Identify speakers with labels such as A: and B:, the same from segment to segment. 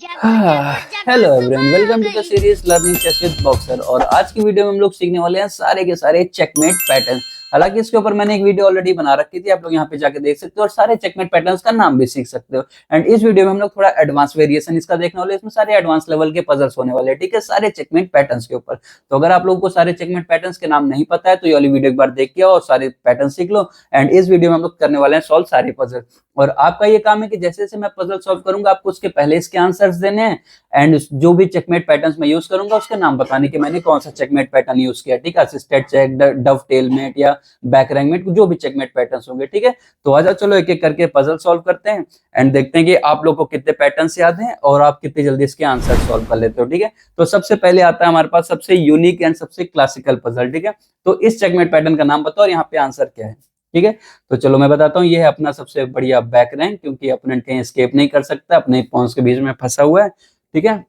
A: Hello everyone, welcome to the series learning chess with Boxer. और आज की video में हम लोग सीखने वाले हैं सारे के सारे चेकमेट पैटर्न। हालांकि इसके ऊपर मैंने एक वीडियो ऑलरेडी बना रखी थी, आप लोग यहाँ पे जाके देख सकते हो और सारे चेकमेट पैटर्न्स का नाम भी सीख सकते हो। एंड इस वीडियो में हम लोग थोड़ा एडवांस वेरिएशन इसका देखने वाले, इसमें सारे एडवांस लेवल के पजल्स होने वाले हैं, ठीक है, सारे चेकमेट पैटर्न्स के ऊपर। तो अगर आप लोगों को सारे चेकमेट पैटर्न्स के नाम नहीं पता है तो ये वाली वीडियो एक बार देख के और सारे पैटर्न सीख लो। एंड इस वीडियो में हम लोग करने वाले हैं सॉल्व सारे पजल। और आपका ये काम है कि जैसे जैसे मैं पजल सॉल्व करूंगा आपको उसके पहले इसके आंसर्स देने हैं। एंड जो भी चेकमेट पैटर्न्स मैं यूज करूंगा उसके नाम बताने कि मैंने कौन सा चेकमेट पैटर्न यूज किया, ठीक है, असिस्टेड चेक, डव मेट या बैक रैंक मेट, जो भी चेकमेट पैटर्न्स होंगे, ठीक है। तो आजा चलो एक एक करके पजल सॉल्व करते हैं एंड देखते हैं कि आप लोग को कितने पैटर्न्स याद हैं और आप कितनी जल्दी इसके आंसर सॉल्व कर लेते हो, ठीक है। तो सबसे पहले आता है हमारे पास सबसे यूनिक एंड सबसे क्लासिकल पजल, ठीक है। तो इस चेकमेट पैटर्न का नाम बताओ और यहाँ पे आंसर क्या है, ठीक है। तो चलो मैं बताता हूँ, ये है अपना सबसे बढ़िया बैक रैंक, क्योंकि अपोनेंट कहीं एस्केप नहीं कर सकता, अपने पॉन्स के बीच में फंसा हुआ है, ठीक है।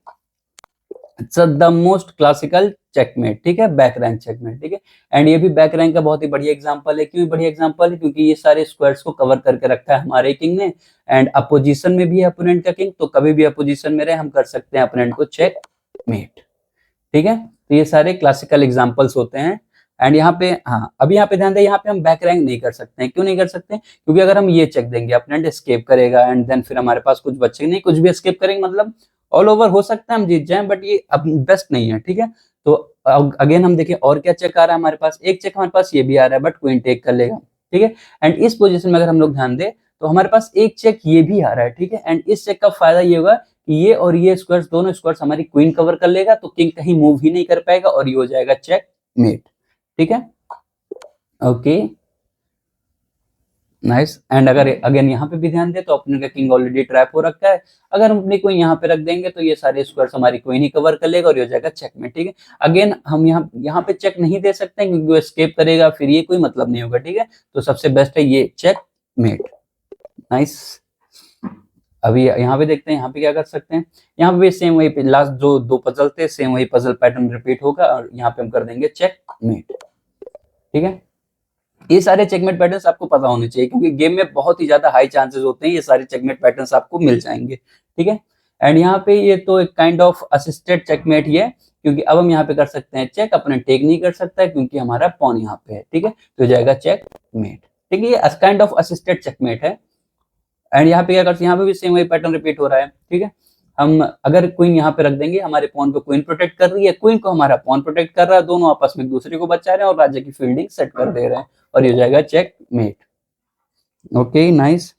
A: It's the most classical checkmate, ठीक है, बैक रैंक चेकमेट, ठीक है। एंड ये भी बैक रैंक का बहुत ही बढ़िया एग्जांपल है। क्यों बढ़िया एग्जांपल है? क्योंकि ये सारे स्क्वायर्स को कवर करके रखा है हमारे किंग ने। एंड अपोजिशन में भी है अपोनेंट का किंग, तो कभी भी अपोजिशन में रहे हम कर सकते हैं अपोनेंट को चेकमेट, ठीक है। तो ये सारे क्लासिकल एग्जांपल्स होते हैं। एंड यहाँ पे हाँ, अभी यहाँ पे ध्यान दें, यहाँ पे हम बैक रैंक नहीं कर सकते हैं। क्यों नहीं कर सकते? क्योंकि अगर हम ये चेक देंगे अपोनेंट एस्केप करेगा एंड देन फिर हमारे पास कुछ बचेगा नहीं, कुछ भी एस्केप करेंगे मतलब ऑल ओवर हो सकता है हम जीत जाएं, बट ये अब बेस्ट नहीं है, ठीक है। तो अगेन हम देखें और क्या चेक आ रहा है हमारे पास। एक चेक हमारे पास ये भी आ रहा है, बट क्वीन टेक कर लेगा, ठीक है। एंड इस पोजीशन में अगर हम लोग ध्यान दें तो हमारे पास एक चेक ये भी आ रहा है, ठीक है। एंड इस चेक का फायदा ये होगा कि ये और ये स्क्वायर्स, दोनों स्क्वायर्स हमारी क्वीन कवर कर लेगा, तो किंग कहीं मूव ही नहीं कर पाएगा और ये हो जाएगा चेकमेट, ठीक है। Okay, nice. एंड अगर अगेन यहाँ पे भी ध्यान दे तो अपने का किंग ऑलरेडी ट्रैप हो रखा है। अगर हम अपनी क्वीन यहाँ पे रख देंगे तो ये सारे स्क्वायर्स हमारी क्वीन ही कवर कर लेगा और ये हो जाएगा चेकमेट, ठीक है। अगेन हम यहाँ पे चेक नहीं दे सकते क्योंकि वो एस्केप करेगा, फिर ये कोई मतलब नहीं होगा, ठीक है। तो सबसे बेस्ट है ये चेकमेट, नाइस। अभी यहाँ पे देखते हैं यहाँ पे क्या कर सकते हैं। यहाँ पे सेम वही लास्ट जो दो पजल थे, सेम वही पजल पैटर्न रिपीट होगा और यहाँ पे हम कर देंगे चेकमेट, ठीक है। ये सारे चेकमेट पैटर्न्स आपको पता होने चाहिए क्योंकि गेम में बहुत ही ज्यादा हाई चांसेस होते हैं ये सारे चेकमेट पैटर्न्स आपको मिल जाएंगे, ठीक है। एंड यहाँ पे ये तो एक काइंड ऑफ असिस्टेड चेकमेट ही है, क्योंकि अब हम यहाँ पे कर सकते हैं चेक, अपने टेक नहीं कर सकता है क्योंकि हमारा पॉन यहाँ पे है, ठीक है। तो जाएगा चेकमेट, ठीक है। ये काइंड ऑफ असिस्टेड चेकमेट है। एंड यहाँ पे क्या करते हैं, यहाँ पे भी सेम वही पैटर्न रिपीट हो रहा है, ठीक है। हम अगर क्वीन यहाँ पे रख देंगे, हमारे पॉन को क्वीन प्रोटेक्ट कर रही है, क्वीन को हमारा पॉन प्रोटेक्ट कर रहा है, दोनों आपस में एक दूसरे को बचा रहे हैं और राजा की फील्डिंग सेट कर दे रहे हैं और ये हो जाएगा चेकमेट। Okay, nice.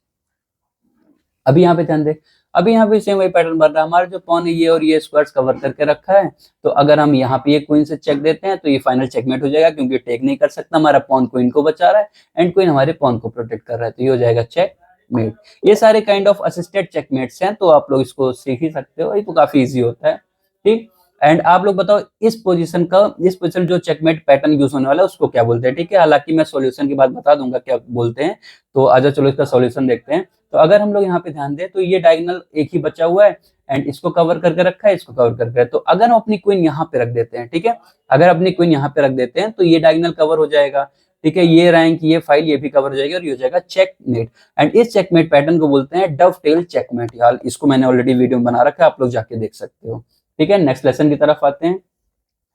A: अभी यहाँ पे ध्यान दे, अभी यहाँ पे सेम वही पैटर्न बन रहा है, हमारा जो पॉन है ये और ये स्क्वायर्स कवर करके रखा है। तो अगर हम यहाँ पे ये क्वीन से चेक देते हैं तो ये फाइनल चेकमेट हो जाएगा, क्योंकि टेक नहीं कर सकता, हमारा पॉन क्वीन को बचा रहा है एंड क्वीन हमारे पॉन को प्रोटेक्ट कर रहा है, तो ये हो जाएगा चेकमेट। ये सारे काइंड ऑफ असिस्टेड चेकमेट्स हैं, तो आप लोग इसको सीख ही सकते हो, ये तो काफी इजी होता है, ठीक। एंड आप लोग बताओ इस पोजीशन जो चेकमेट पैटर्न यूज होने वाला है उसको क्या बोलते हैं, ठीक है। हालांकि मैं सॉल्यूशन के बाद बता दूंगा क्या बोलते हैं। तो आजा चलो इसका सॉल्यूशन देखते हैं। तो अगर हम लोग यहाँ पे ध्यान दें तो ये डायगोनल एक ही बचा हुआ है एंड इसको कवर करके रखा है, इसको कवर करके है। तो अगर हम अपनी क्वीन यहाँ पे रख देते हैं, ठीक है, अगर अपनी क्वीन यहाँ पे रख देते हैं तो ये डायगोनल कवर हो जाएगा, ठीक है। ये रैंक, ये फाइल, ये भी कवर हो जाएगी और ये हो जाएगा चेकमेट। एंड इस चेकमेट पैटर्न को बोलते हैं डवटेल चेकमेट। यार इसको मैंने ऑलरेडी वीडियो में बना रखा है, आप लोग जाके देख सकते हो, ठीक है। नेक्स्ट लेसन की तरफ आते हैं।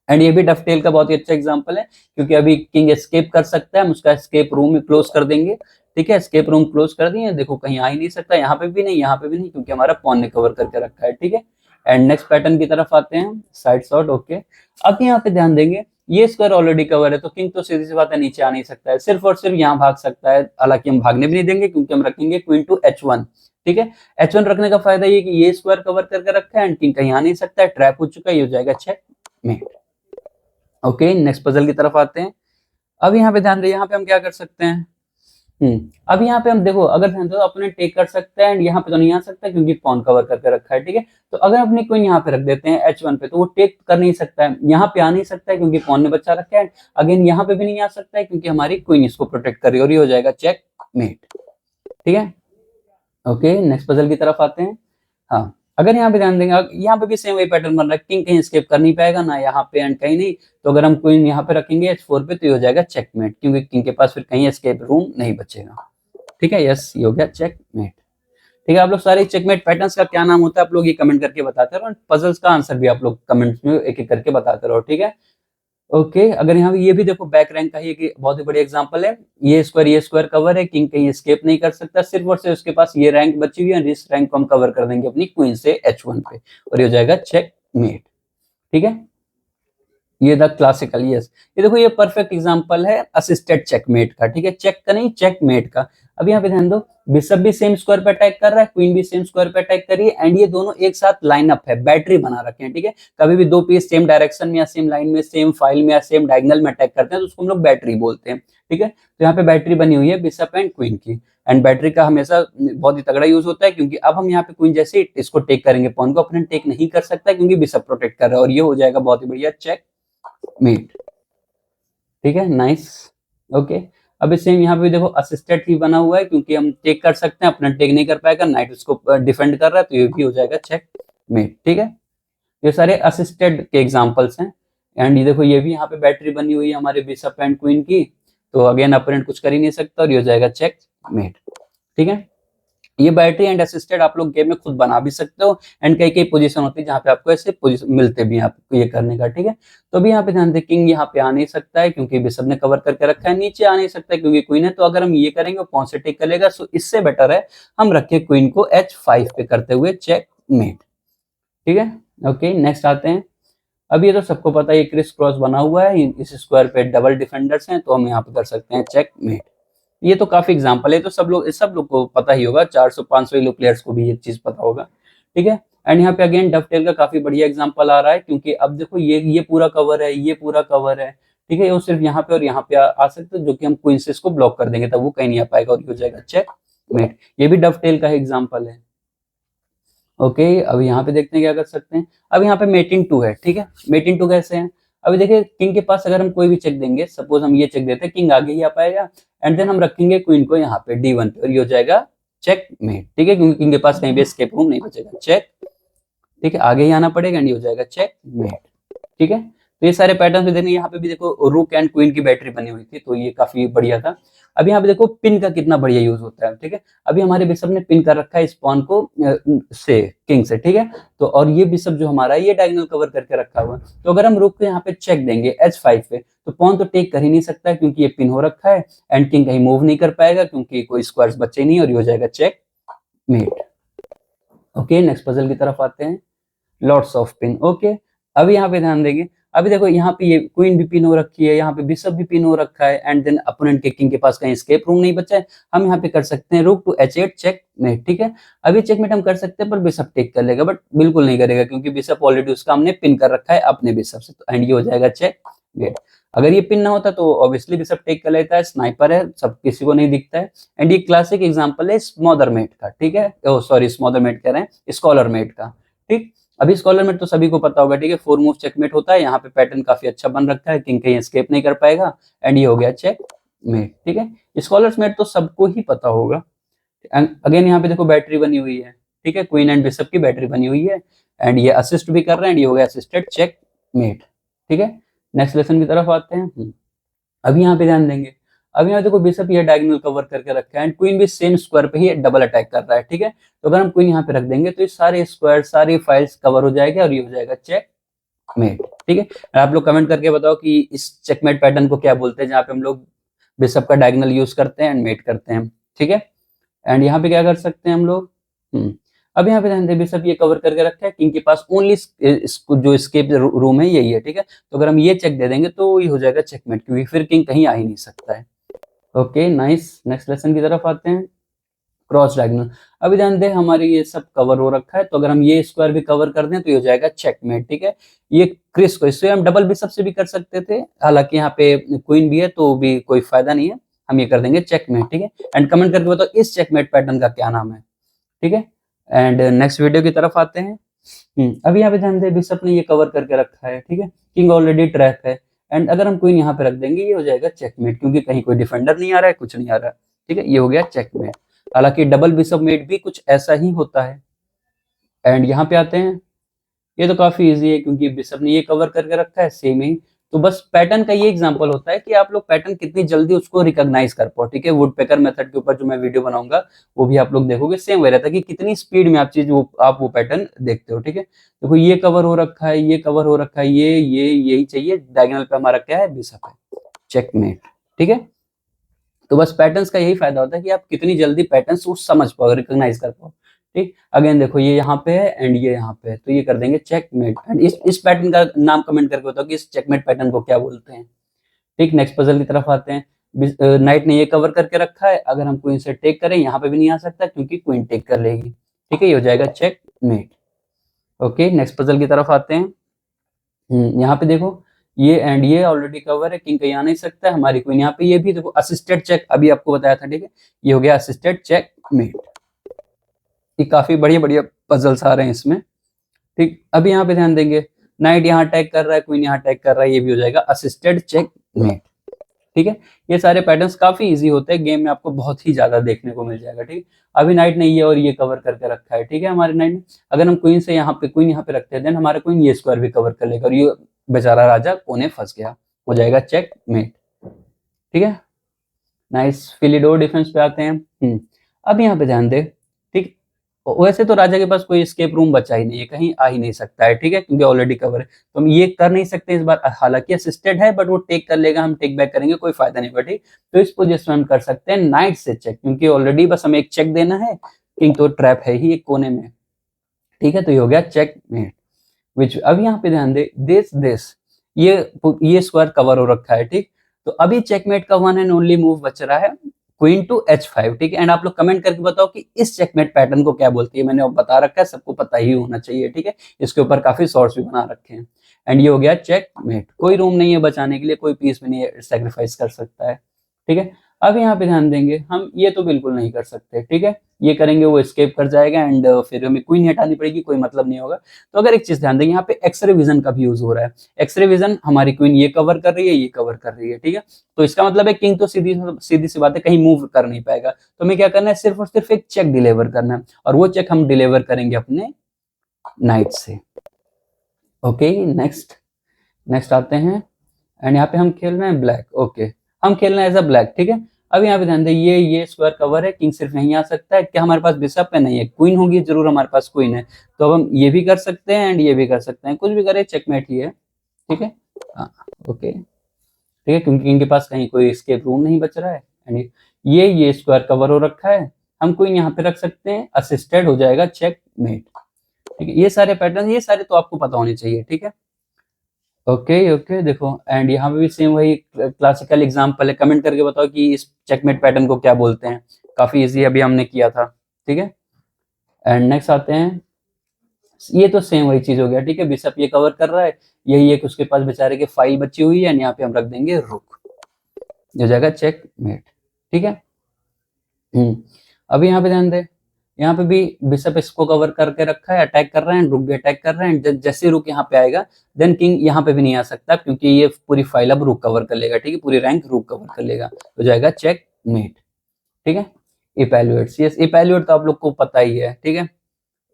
A: एंड ये भी डफटेल का बहुत ही अच्छा एग्जांपल है, क्योंकि अभी किंग एस्केप कर सकता है, हम उसका एस्केप रूम में क्लोज कर देंगे, ठीक है। एस्केप रूम क्लोज कर दिए, देखो कहीं आ ही नहीं सकता, यहाँ पे भी नहीं, यहाँ पे भी नहीं, क्योंकि हमारा पॉन ने कवर करके रखा है, ठीक है। एंड नेक्स्ट पैटर्न की तरफ आते हैं, साइड शॉट, ओके। अब यहाँ पे ध्यान देंगे, ये स्क्वायर ऑलरेडी कवर है, तो किंग तो सीधी सी बात है नीचे आ नहीं सकता है, सिर्फ और सिर्फ यहाँ भाग सकता है। हालांकि हम भागने भी नहीं देंगे क्योंकि हम रखेंगे क्वीन टू H1, ठीक है। H1 रखने का फायदा ये कि ये स्क्वायर कवर करके रखा है एंड किंग कहीं आ नहीं सकता है, ट्रैप हो चुका है, ये हो जाएगा चेकमेट। ओके, नेक्स्ट पजल की तरफ आते हैं। अब यहाँ पे ध्यान दे, यहाँ पे हम क्या कर सकते हैं, अब यहाँ पे हम देखो, अगर ध्यान दो अपने टेक कर सकते हैं एंड यहाँ पे तो नहीं आ सकता क्योंकि पॉन कवर करके रखा है, ठीक है। तो अगर अपनी क्वीन यहाँ पे रख देते हैं H1 पे, तो वो टेक कर नहीं सकता है, यहाँ पे आ नहीं सकता है क्योंकि पॉन ने बचा रखा है। अगेन यहाँ पे भी नहीं आ सकता है क्योंकि हमारी क्वीन इसको प्रोटेक्ट कर रही है और ये हो जाएगा चेकमेट, ठीक है। ओके, नेक्स्ट पजल की तरफ आते हैं। हाँ, अगर यहाँ पे ध्यान देंगे, यहाँ पे भी सेम वही पैटर्न बन रहा है, किंग कहीं एस्केप कर नहीं पाएगा ना यहाँ पे एंड कहीं नहीं। तो अगर हम क्वीन यहाँ पे रखेंगे H4 पे तो ये हो जाएगा चेकमेट, क्योंकि किंग के पास फिर कहीं एस्केप रूम नहीं बचेगा, ठीक है। यस, ये हो गया चेकमेट, ठीक है, आप लोग सारे चेकमेट पैटर्न्स का क्या नाम होता है आप लोग ये कमेंट करके बताते रहो, पजल्स का आंसर भी आप लोग कमेंट्स में एक एक करके बताते रहो, ठीक है। ओके, अगर यहाँ पे ये भी देखो बैक रैंक का ही एक बहुत ही बड़ी एग्जांपल है, ये स्क्वायर कवर है, किंग कहीं एस्केप नहीं कर सकता, सिर्फ और सिर्फ उसके पास ये रैंक बची हुई है, इस रैंक को हम कवर कर देंगे अपनी क्वीन से h1 पे और ये हो जाएगा चेकमेट, ठीक है। ये द क्लासिकल, यस, ये देखो ये परफेक्ट एग्जांपल है असिस्टेड चेकमेट का, ठीक है, चेक का नहीं चेकमेट का। अब यहाँ पे ध्यान दो, बिशप भी सेम स्क्वायर पे अटैक कर रहा है, क्वीन भी सेम स्क्वायर पे अटैक कर रही है, एंड ये दोनों एक साथ लाइन अप है, बैटरी बना रखे हैं, ठीक है। कभी भी दो पीस सेम डायरेक्शन में या सेम लाइन में, सेम फाइल में या सेम डायगोनल में अटैक करते हैं तो उसको हम लोग बैटरी बोलते हैं, ठीक है। तो यहाँ पे बैटरी बनी हुई है बिशप एंड क्वीन की, एंड बैटरी का हमेशा बहुत ही तगड़ा यूज होता है, क्योंकि अब हम यहाँ पे क्वीन जैसे इसको टेक करेंगे, पॉन को अपने टेक नहीं कर सकता क्योंकि बिशप प्रोटेक्ट कर रहा है, और ये हो जाएगा बहुत ही बढ़िया चेक मेट, ठीक है, नाइस, ओके। अब सेम यहाँ पे देखो असिस्टेड ही बना हुआ है, क्योंकि हम टेक कर सकते हैं, अपना टेक नहीं कर पाएगा, नाइट उसको डिफेंड कर रहा है, तो ये भी हो जाएगा चेक मेट, ठीक है। ये सारे असिस्टेड के एग्जांपल्स हैं, एंड ये देखो ये भी यहाँ पे बैटरी बनी हुई है हमारे बिशप एंड क्वीन की, तो अगेन अपोनेंट कुछ कर ही नहीं सकता और ये हो जाएगा चेक मेट, ठीक है। ये बैटरी एंड असिस्टेड आप लोग गेम में खुद बना भी सकते हो, एंड कई कई पोजीशन होती है जहाँ पे आपको ऐसे पोजीशन मिलते भी हैं आपको ये करने का, ठीक है। तो अभी यहाँ पे ध्यान दें, किंग यहाँ पे आ नहीं सकता है क्योंकि बिशप ने कवर करके रखा है, नीचे आ नहीं सकता है क्योंकि क्वीन है, तो अगर हम ये करेंगे कौन से टेक करेगा, सो इससे बेटर है हम रखें क्वीन को h5 पे करते हुए चेक मेट, ठीक है। ओके, नेक्स्ट आते हैं। अब ये तो सबको पता है ये क्रिस क्रॉस बना हुआ है, इस स्क्वायर पे डबल डिफेंडर्स हैं, तो हम यहाँ पे कर सकते हैं चेक मेट। ये तो काफी एग्जांपल है, तो सब लोग को पता ही होगा, 400-500 इलो प्लेयर्स को भी ये चीज पता होगा, ठीक है। एंड यहाँ पे अगेन डफटेल का काफी बढ़िया एग्जांपल आ रहा है, क्योंकि अब देखो ये पूरा कवर है, ये पूरा कवर है, ठीक है, वो सिर्फ यहाँ पे और यहाँ पे आ सकते हैं, जो कि हम क्वीन से इसको ब्लॉक कर देंगे तब वो कहीं नहीं आ पाएगा और ये हो जाएगा चेक मेट। ये भी डफटेल का एग्जाम्पल है। ओके, अब यहाँ पे देखते हैं क्या कर सकते हैं। अब यहाँ पे मेटिंग 2 है, ठीक है, मेटिंग 2 कैसे है। अभी देखिए किंग के पास अगर हम कोई भी चेक देंगे, सपोज हम ये चेक देते हैं, किंग आगे ही आ पाएगा, एंड देन हम रखेंगे क्वीन को यहाँ पे D1 पे और ये हो जाएगा चेक मेट, ठीक है, क्योंकि किंग के पास कहीं भी एस्केप रूम नहीं बचेगा, चेक, ठीक है, आगे ही आना पड़ेगा एंड ये हो जाएगा चेक मेट, ठीक है। तो ये सारे पैटर्न भी देखेंगे, यहाँ पे भी देखो रूक एंड क्वीन की बैटरी बनी हुई थी, तो ये काफी बढ़िया था। अब यहाँ पे देखो पिन का कितना बढ़िया यूज होता है, ठीक है। अभी हमारे बिशप ने पिन कर रखा है इस पॉन को से किंग से, ठीक है, तो और ये बिशप जो हमारा है ये डायगोनल कवर करके रखा हुआ है, तो अगर हम रुक के यहाँ पे चेक देंगे h5 पे, तो पॉन तो टेक कर ही नहीं सकता है क्योंकि ये पिन हो रखा है, एंड किंग कहीं मूव नहीं कर पाएगा क्योंकि कोई स्क्वायर्स बचे नहीं, और ये हो जाएगा checkmate. Okay, next puzzle की तरफ आते हैं, लॉट्स ऑफ पिन। ओके, अभी यहाँ पे ध्यान देंगे, अभी देखो यहाँ पे ये क्वीन भी पिन हो रखी है, यहाँ पे बिशप भी पिन हो रखा है, एंड देन अपोनेंट के किंग के पास कहीं एस्केप रूम नहीं बचा है, हम यहाँ पे कर सकते हैं rook to h8 check met, ठीक है। अभी चेक मेट हम कर सकते हैं पर बिशप टेक कर लेगा, बट बिल्कुल नहीं करेगा क्योंकि बिशप ऑलरेडी उसका हमने पिन कर रखा है अपने बिशप से, एंड ये हो जाएगा चेक मेट। अगर ये पिन ना होता तो ऑब्वियसली बिशप टेक कर लेता है, स्नाइपर है, सब किसी को नहीं दिखता है, एंड ये क्लासिक एग्जांपल है स्मॉदर मेट का, ठीक है, ओ सॉरी स्मॉदर मेट कह रहे हैं, स्कॉलर मेट का, ठीक। अभी स्कॉलर मेट तो सभी को पता होगा, ठीक है, 4 मूव चेकमेट होता है, यहाँ पे पैटर्न काफी अच्छा बन रखा है, किंग कहीं एस्केप नहीं कर पाएगा, एंड ये हो गया चेक मेट, ठीक है। स्कॉलर्स मेट तो सबको ही पता होगा। अगेन यहाँ पे देखो बैटरी बनी हुई है, ठीक है, क्वीन एंड बिशप की बैटरी बनी हुई है, एंड ये असिस्ट भी कर रहे हैं, एंड ये हो गया असिस्टेड चेक मेट, ठीक है। नेक्स्ट लेसन की तरफ आते हैं। अभी यहाँ पे ध्यान देंगे, अब यहाँ देखो बिशप ये डायगोनल कवर करके रखा है, एंड क्वीन भी सेम स्क्वायर पे ही डबल अटैक कर रहा है, ठीक है। तो अगर हम क्वीन यहाँ पे रख देंगे तो ये सारे स्क्वायर सारी फाइल्स कवर हो जाएगा और ये हो जाएगा चेक मेट, ठीक है। आप लोग कमेंट करके बताओ कि इस चेकमेट पैटर्न को क्या बोलते हैं, जहाँ पे हम लोग बिशप का डायगोनल यूज करते हैं एंड मेट करते हैं, ठीक है। एंड यहाँ पे क्या कर सकते हैं हम लोग, अब यहाँ पे ध्यान दें बिशप ये कवर करके रखा है, किंग के पास ओनली जो स्केप रूम है यही है, ठीक है। तो अगर हम ये चेक दे देंगे तो ये हो जाएगा चेकमेट, क्योंकि फिर किंग कहीं आ ही नहीं सकता है। ओके, नाइस, नेक्स्ट लेसन की तरफ आते हैं, क्रॉस डायगोनल। अभी ध्यान दें हमारे ये सब कवर हो रखा है, तो अगर हम ये स्क्वायर भी कवर कर दें तो ये हो जाएगा चेकमेट, ठीक है। ये क्रिस को इससे हम डबल बिशप से भी कर सकते थे, हालांकि यहाँ पे क्वीन भी है तो भी कोई फायदा नहीं है, हम ये कर देंगे चेकमेट, ठीक है। एंड कमेंट करके बताओ इस चेकमेट पैटर्न का क्या नाम है, ठीक है। एंड नेक्स्ट वीडियो की तरफ आते हैं। अभी यहाँ पे ध्यान दें बिशप ने ये कवर करके रखा है, ठीक है, किंग ऑलरेडी ट्रैप है, एंड अगर हम क्वीन यहाँ पे रख देंगे ये हो जाएगा चेकमेट, क्योंकि कहीं कोई डिफेंडर नहीं आ रहा है, कुछ नहीं आ रहा है, ठीक है, ये हो गया चेकमेट। हालांकि डबल बिशप मेट भी कुछ ऐसा ही होता है। एंड यहाँ पे आते हैं, ये तो काफी इजी है क्योंकि बिशप ने ये कवर करके रखा है सेम ही, तो बस पैटर्न का ये एग्जांपल होता है कि आप लोग पैटर्न कितनी जल्दी उसको रिकॉग्नाइज कर पाओ, ठीक है। वुडपेकर मेथड के ऊपर जो मैं वीडियो बनाऊंगा वो भी आप लोग देखोगे, सेम वही रहता है कि कितनी स्पीड में आप वो पैटर्न देखते हो, ठीक है। देखो ये कवर हो रखा है, ये कवर हो रखा है, ये यही चाहिए, डायगोनल पे हमारा क्या है, बिशप है, चेकमेट, ठीक है। तो बस पैटर्न्स का यही फायदा होता है कि आप कितनी जल्दी पैटर्न्स को समझ पाओ, रिकॉग्नाइज कर पाओ, ठीक। अगेन देखो ये यहाँ पे है एंड ये यहाँ पे है, तो ये कर देंगे चेकमेट। एंड इस पैटर्न का नाम कमेंट करके बताओ कि इस चेकमेट पैटर्न को क्या बोलते हैं, ठीक। नेक्स्ट पजल की तरफ आते हैं। नाइट ने ये कवर करके रखा है, अगर हम क्वीन से टेक करें यहाँ पे भी नहीं आ सकता क्योंकि क्वीन टेक कर लेगी, ठीक है, ये हो जाएगा चेकमेट। ओके, नेक्स्ट पजल की तरफ आते हैं। यहाँ पे देखो ये एंड ये ऑलरेडी कवर है, किंग कहीं आ नहीं सकता है, हमारी क्वीन यहाँ पे, ये भी देखो असिस्टेड चेक, अभी आपको बताया था, ठीक है, ये हो गया असिस्टेड चेक मेट। ये काफी बढ़िया बढ़िया पजल्स आ रहे हैं इसमें, ठीक। अभी यहाँ पे ध्यान देंगे, नाइट यहाँ अटैक कर रहा है, क्वीन यहाँ अटैक कर रहा है, ये भी हो जाएगा असिस्टेड चेक मेट, ठीक है। ये सारे पैटर्न्स काफी इजी होते हैं, गेम में आपको बहुत ही ज्यादा देखने को मिल जाएगा, ठीक। अभी नाइट ने ये और ये कवर करके रखा है, ठीक है, हमारे नाइट ने, अगर हम क्वीन से यहाँ पे क्वीन यहाँ पे रखते हैं, देन हमारा क्वीन ये स्क्वायर भी कवर कर लेगा और ये बेचारा राजा कोने फंस गया, हो जाएगा चेक मेट, ठीक है। नाइस, फिलिडोर डिफेंस पे आते हैं। अब यहाँ पे ध्यान दे, ठीक। वैसे तो राजा के पास कोई स्केप रूम बचा ही नहीं है, कहीं आ ही नहीं सकता है, ठीक है, क्योंकि ऑलरेडी कवर है, तो हम ये कर नहीं सकते इस बार, हालांकि असिस्टेड है बट वो टेक कर लेगा, हम टेक बैक करेंगे, कोई फायदा नहीं होगा, ठीक। तो इस पोजीशन में हम कर सकते हैं नाइट से चेक, क्योंकि ऑलरेडी बस हमें एक चेक देना है, किंग तो ट्रैप है ही एक कोने में, ठीक है, तो ये हो गया चेक मेट। विच अब यहाँ पे ध्यान दे, दिस ये स्क्वायर कवर हो रखा है, ठीक। तो अभी चेकमेट का वन एंड ओनली मूव बच रहा है क्वीन टू h5, ठीक है। एंड आप लोग कमेंट करके बताओ कि इस चेकमेट पैटर्न को क्या बोलती है, मैंने अब बता रखा है, सबको पता ही होना चाहिए, ठीक है, इसके ऊपर काफी शॉर्ट्स भी बना रखे हैं। एंड ये हो गया चेकमेट, कोई रूम नहीं है बचाने के लिए, कोई पीस भी नहीं सेक्रीफाइस कर सकता है, ठीक है। अब यहाँ पे ध्यान देंगे, हम ये तो बिल्कुल नहीं कर सकते, ठीक है, ये करेंगे वो एस्केप कर जाएगा एंड फिर हमें क्वीन हटानी पड़ेगी, कोई मतलब नहीं होगा। तो अगर एक चीज ध्यान देंगे, यहाँ पे एक्सरे विजन का भी यूज हो रहा है, एक्सरे विजन, हमारी क्वीन ये कवर कर रही है, ये कवर कर रही है, ठीक है, तो इसका मतलब है किंग तो सीधी सीधी सी बात है कहीं मूव कर नहीं पाएगा, तो हमें क्या करना है, सिर्फ और सिर्फ एक चेक डिलीवर करना है, और वो चेक हम डिलीवर करेंगे अपने नाइट से। ओके, नेक्स्ट आते हैं, एंड यहाँ पे हम खेल रहे हैं ब्लैक, ओके, हम खेल रहे हैं एज अ ब्लैक, ठीक है। अब यहाँ पे ध्यान दें, ये स्क्वायर कवर है, किंग सिर्फ नहीं आ सकता है, क्या हमारे पास बिशप है, नहीं है, क्वीन होगी जरूर, हमारे पास क्वीन है, तो अब हम ये भी कर सकते हैं एंड ये भी कर सकते हैं, कुछ भी करें चेकमेट ही है, ठीक है। ओके, ठीक है, क्योंकि इनके पास कहीं कोई एस्केप रूम नहीं बच रहा है, एंड ये स्क्वायर कवर हो रखा है, हम क्वीन यहाँ पे रख सकते हैं, असिस्टेड हो जाएगा चेकमेट, ठीक है। ये सारे पैटर्न, ये सारे तो आपको पता होने चाहिए, ठीक है। ओके, देखो एंड यहाँ पे भी सेम वही क्लासिकल एग्जांपल है, कमेंट करके बताओ कि इस चेकमेट पैटर्न को क्या बोलते हैं, काफी इजी अभी हमने किया था, ठीक है। एंड नेक्स्ट आते हैं, ये तो सेम वही चीज हो गया, ठीक है, बिशप ये कवर कर रहा है, यही एक उसके पास बेचारे के फाइल बची हुई है, यहाँ पे हम रख देंगे रुक, हो जाएगा चेकमेट, ठीक है। अभी यहाँ पे ध्यान दे, यहाँ पे भी बिशप इसको कवर करके रखा है, अटैक कर रहे हैं, रुक भी अटैक कर रहे हैं, जैसे रुक यहाँ पे आएगा देन किंग यहाँ पे भी नहीं आ सकता, क्योंकि ये पूरी फाइल अब रुक कवर कर लेगा, ठीक है, पूरी रैंक रुक कवर कर लेगा, हो जाएगा चेकमेट, ठीक है। इपैल्यूएट्स, यस, इपैल्यूएट तो आप लोग को पता ही है, ठीक है,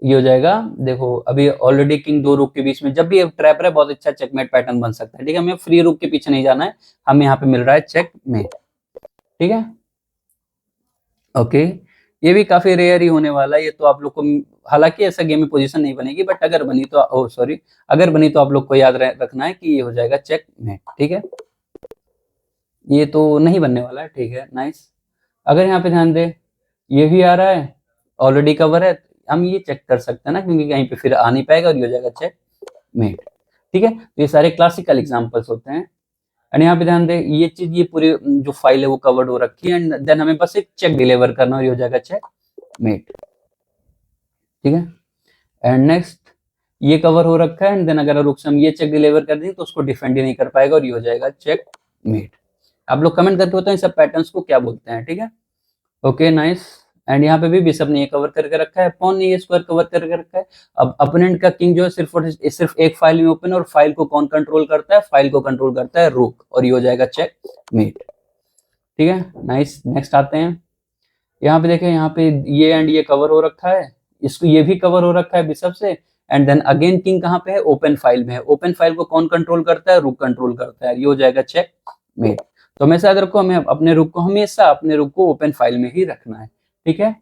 A: ये हो जाएगा, देखो अभी ऑलरेडी किंग दो रुक के बीच में, जब भी ट्रैप है बहुत अच्छा चेकमेट पैटर्न बन सकता है, ठीक है, हमें फ्री रुक के पीछे नहीं जाना है, हमें यहाँ पे मिल रहा है चेकमेट, ठीक है। ओके, ये भी काफी रेयर ही होने वाला है, ये तो आप लोग को, हालांकि ऐसा गेम में पोजीशन नहीं बनेगी, बट अगर बनी तो अगर बनी तो आप लोग को याद रखना है कि ये हो जाएगा चेकमेट, ठीक है, ये तो नहीं बनने वाला है, ठीक है, नाइस। अगर यहाँ पे ध्यान दे, ये भी आ रहा है, ऑलरेडी कवर है, हम ये चेक कर सकते हैं ना, क्योंकि कहीं पे फिर आ नहीं पाएगा, और ये हो जाएगा चेकमेट, ठीक है। तो ये सारे क्लासिकल एग्जाम्पल्स होते हैं। एंड यहाँ पे ध्यान दे, ये चीज, ये पूरी जो फाइल है वो कवर्ड हो रखी है, एंड देन हमें बस एक चेक डिलीवर करना, और ये हो जाएगा चेकमेट, ठीक है। एंड नेक्स्ट, ये कवर हो रखा है, एंड देन अगर रुक से हम ये चेक डिलीवर कर दें तो उसको डिफेंड ही नहीं कर पाएगा, और ये हो जाएगा चेकमेट। आप लोग कमेंट करके बताओ इन सब पैटर्न्स को क्या बोलते हैं, ठीक है। Okay, nice. एंड यहाँ पे भी बिशप ने ये कवर करके रखा है, पॉन ने ये स्क्वायर कवर करके रखा है। अब अपोनेंट का किंग जो है सिर्फ एक फाइल में ओपन है, और फाइल को कौन कंट्रोल करता है, फाइल को कंट्रोल करता है रुक, और ये हो जाएगा चेकमेट, ठीक है, नाइस। नेक्स्ट आते हैं, यहाँ पे देखें, यहाँ पे ये एंड ये कवर हो रखा है, इसको ये भी कवर हो रखा है बिशप से, एंड देन अगेन किंग कहाँ पे है, ओपन फाइल में है। ओपन फाइल को कौन कंट्रोल करता है, रूक कंट्रोल करता है, ये हो जाएगा चेक मेट। तो हमेशा याद रखो, हमें अपने रूक को हमेशा अपने रूक को ओपन फाइल में ही रखना है, ठीक है।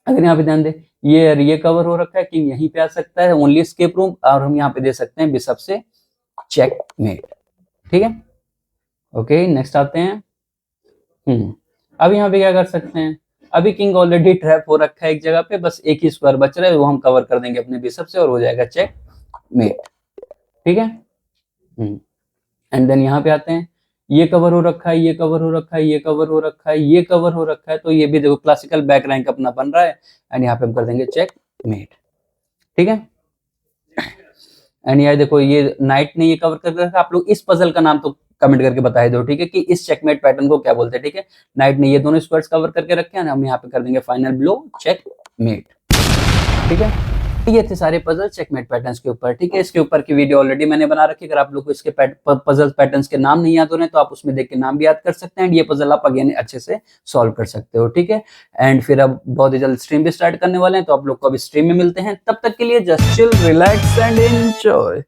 A: अगर यहाँ पे ध्यान दे, ये कवर हो रखा है, किंग यहीं पे आ सकता है, ओनली एस्केप रूम, और हम यहाँ पे दे सकते हैं बिशप से चेक मेट, ठीक है। ओके, नेक्स्ट आते हैं। अब यहाँ पे क्या कर सकते हैं, अभी किंग ऑलरेडी ट्रैप हो रखा है एक जगह पे, बस एक ही स्क्वायर बच रहा है, वो हम कवर कर देंगे अपने बिशप से और हो जाएगा चेक मेट, ठीक है। एंड देन यहाँ पे आते हैं, ये कवर हो रखा है, ये कवर हो रखा है, ये कवर हो रखा है, ये कवर हो रखा है, तो ये भी देखो क्लासिकल बैक रैंक अपना बन रहा है, एंड यहाँ पे हम कर देंगे चेक मेट, ठीक है। एंड यार देखो, ये नाइट ने ये कवर कर रखा है, आप लोग इस पजल का नाम तो कमेंट करके बता ही दो, ठीक है, कि इस चेकमेट पैटर्न को क्या बोलते हैं, ठीक है। नाइट ने ये दोनों स्क्वायर्स कवर करके रखे हैं, हम यहाँ पे कर देंगे फाइनल ब्लो चेक मेट, ठीक है। ये थे सारे पजल चेकमेट पैटर्न्स के ऊपर, ठीक है। इसके ऊपर की वीडियो ऑलरेडी मैंने बना रखी है, अगर आप लोग को इसके पजल पैटर्न्स के नाम नहीं याद हो रहे तो आप उसमें देख के नाम भी याद कर सकते हैं, एंड ये पजल आप अगेन अच्छे से सॉल्व कर सकते हो, ठीक है। एंड फिर अब बहुत ही जल्द स्ट्रीम भी स्टार्ट करने वाले हैं, तो आप लोग को अभी स्ट्रीम में मिलते हैं, तब तक के लिए just chill, relax and enjoy.